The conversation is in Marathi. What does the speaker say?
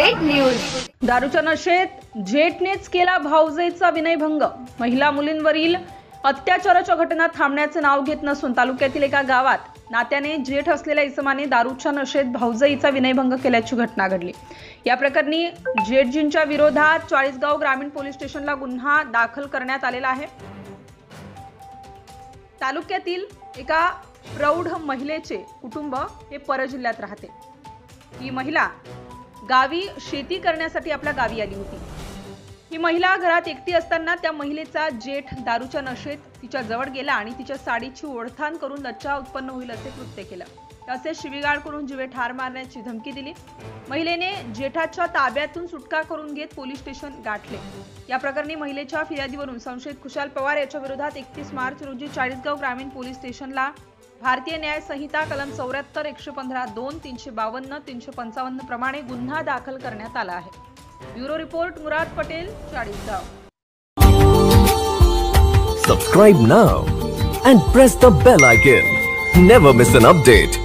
Update news. दारूच्या नशेत जेठनेच केला भाऊजेचा विनयभंग। महिला मुलींवरील अत्याचाराच्या घटना थांबण्याचे नाव घेत नसून तालुक्यातील एका गावात नात्याने जेठ असलेल्या इसमाने दारूच्या नशेत भाऊजेचा विनयभंग केल्याची घटना घडली। या प्रकरणी जेठजींच्या विरोधात चाळीसगाव ग्रामीण पोलीस स्टेशनला गुन्हा दाखल करण्यात आलेला आहे। तालुक्यातील एका प्रौढ महिलेचे कुटुंब हे परजिल्ह्यात राहते। ही महिला गावी शेती करण्यासाठी आपल्या गावी आली होती। ही महिला घरात एकटी असताना त्या महिलेचा जेठ दारूच्या नशेत तिच्या जवळ गेला आणि तिच्या साडीची ओढताण करून लज्जा उत्पन्न होईल असे कृत्य केलं। तसेच शिवीगाळ करून जीवे ठार मारण्याची धमकी दिली। महिलेने जेठाच्या ताब्यातून सुटका करून घेत पोलीस स्टेशन गाठले। या प्रकरणी महिलेच्या फिर्यादीवरून संशयित खुशाल पवार याच्या विरोधात 31 मार्च रोजी चाळीसगाव ग्रामीण पोलीस स्टेशनला भारतीय न्याय संहिता कलम 74, 115, 2, 352, 355 प्रमाणे गुन्हा दाखल करण्यात आला आहे। Bureau report Murad Patel, Chalisgaon. Subscribe now and press the bell icon. Never miss an update.